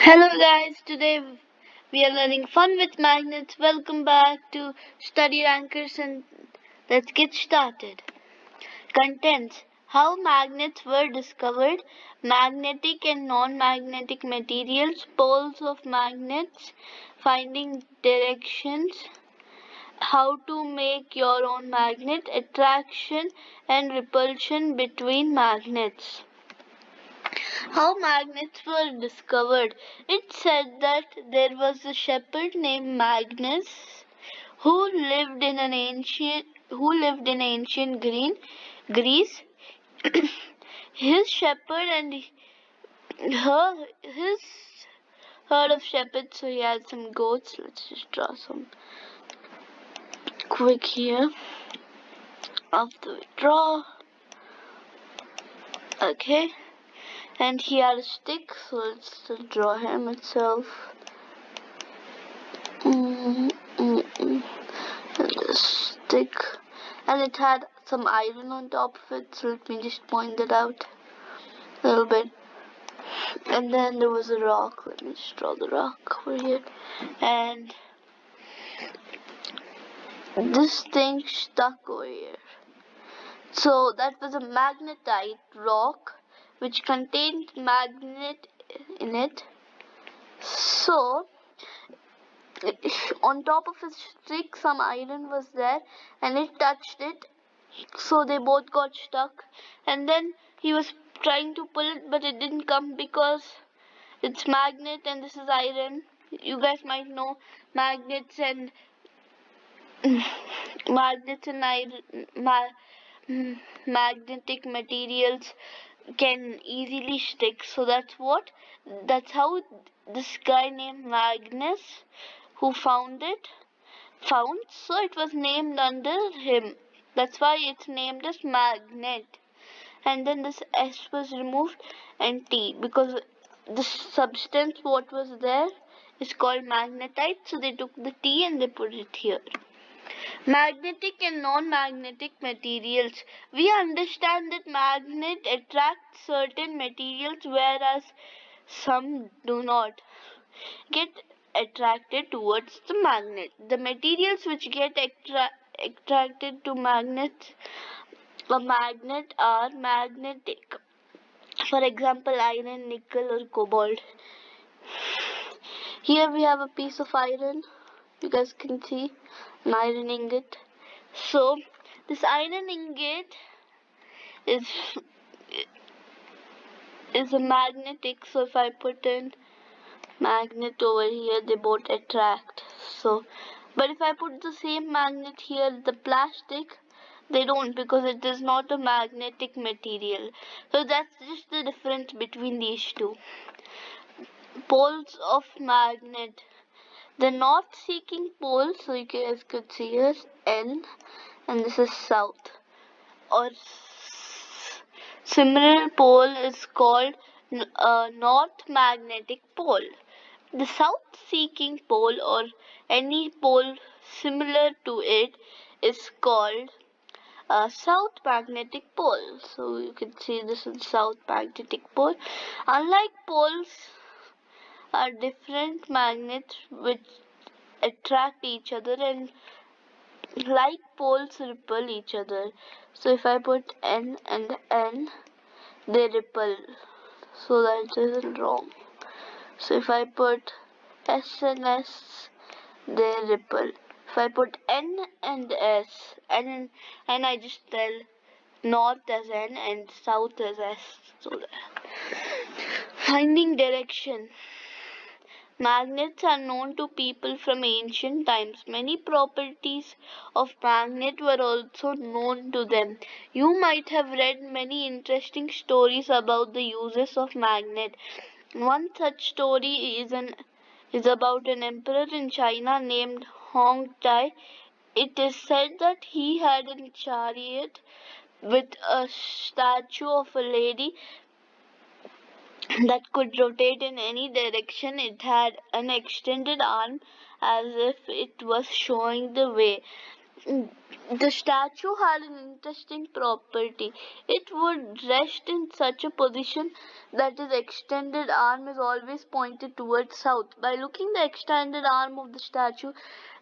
Hello guys, today we are learning fun with magnets. Welcome back to Study Anchors and let's get started. Contents: how magnets were discovered, magnetic and non-magnetic materials, poles of magnets, finding directions, how to make your own magnet, attraction and repulsion between magnets. How magnets were discovered. It said that there was a shepherd named Magnus who lived in ancient Greece. His shepherd and his herd of shepherds, so he had some goats. Let's just draw some quick here. After we draw, okay. And he had a stick, so let's draw him itself. And a stick, and it had some iron on top of it, so let me just point that out a little bit. And then there was a rock. Let me just draw the rock over here. And this thing stuck over here. So that was a magnetite rock which contained magnet in it. So on top of his stick some iron was there and it touched it, so they both got stuck. And then he was trying to pull it, but it didn't come because it's magnet and this is iron. You guys might know magnets and magnetic materials can easily stick, so that's how this guy named Magnus who found, so it was named under him. That's why it's named as magnet. And then this S was removed and T, because this substance what was there is called magnetite, so they took the T and they put it here. Magnetic and non-magnetic materials. We understand that magnet attracts certain materials, whereas some do not get attracted towards the magnet. The materials which get attracted to a magnet are magnetic. For example, iron, nickel or cobalt. Here we have a piece of iron. You guys can see an iron ingot. So this iron ingot is a magnetic. So if I put in magnet over here, they both attract. So, but if I put the same magnet here, the plastic, they don't, because it is not a magnetic material. So that's just the difference between these two. Poles of magnet. The north-seeking pole, so you guys could see here, N, and this is south. Or similar pole is called north magnetic pole. The south-seeking pole or any pole similar to it is called south magnetic pole. So you can see this is south magnetic pole. Unlike poles are different magnets which attract each other, and like poles repel each other. So if I put N and N, they repel. So that isn't wrong. So if I put S and S, they repel. If I put N and S, and I just tell north as N and south as S. So finding direction. Magnets are known to people from ancient times. Many properties of magnet were also known to them. You might have read many interesting stories about the uses of magnet. One such story is about an emperor in China named Hong Tai. It is said that he had a chariot with a statue of a lady that could rotate in any direction. It had an extended arm as if it was showing the way. The statue had an interesting property. It would rest in such a position that its extended arm is always pointed towards south. By looking the extended arm of the statue,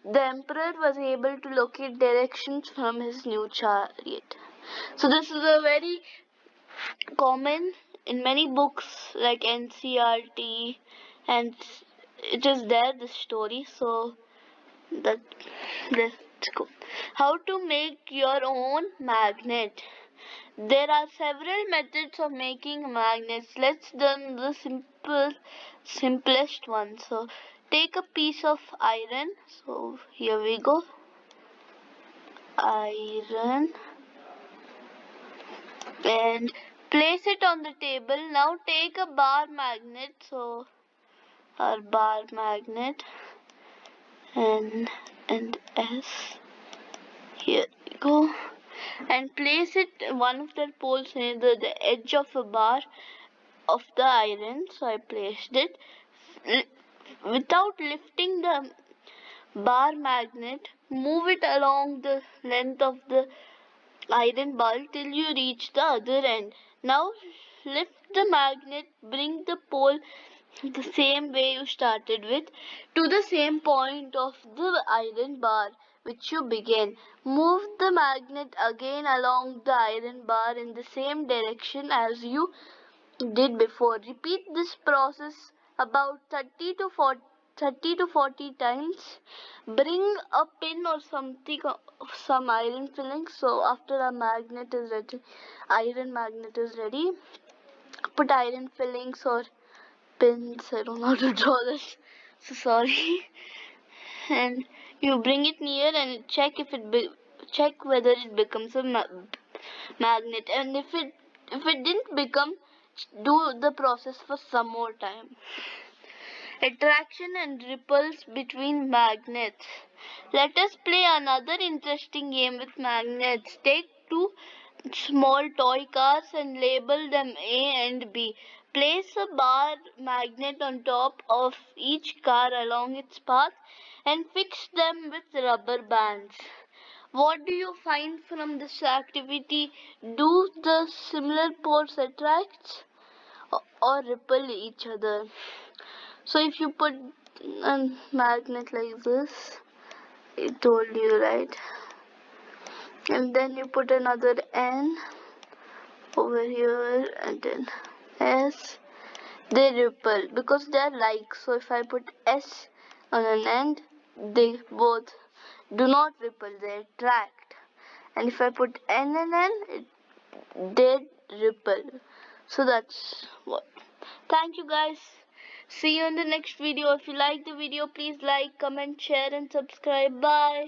the emperor was able to locate directions from his new chariot. So this is a very common in many books like NCERT, and it is there, this story. So that let's go. How to make your own magnet. There are several methods of making magnets. Let's do the simplest one. So take a piece of iron. So here we go. Iron, and place it on the table. Now take a bar magnet. So our bar magnet, and S. Here we go. And place it one of the poles near the edge of a bar of the iron. So I placed it. Without lifting the bar magnet, move it along the length of the iron bar till you reach the other end. Now lift the magnet, bring the pole the same way you started with to the same point of the iron bar which you began. Move the magnet again along the iron bar in the same direction as you did before. Repeat this process about 30 to 40 times. Bring a pin or something, some iron filling. So after a magnet is ready, iron magnet is ready, put iron fillings or pins. I don't know how to draw this, so sorry. And you bring it near and check check whether it becomes a magnet. And if it didn't become, do the process for some more time. Attraction and repulse between magnets. Let us play another interesting game with magnets. Take two small toy cars and label them A and B. Place a bar magnet on top of each car along its path and fix them with rubber bands. What do you find from this activity? Do the similar poles attract or repel each other? So if you put a magnet like this, I told you, right? And then you put another N over here and then S, they repel because they are like. So if I put S on an end, they both do not repel, they attract. And if I put N and N, they repel. So that's what. Thank you guys. See you in the next video. If you like the video, please like, comment, share and subscribe. Bye.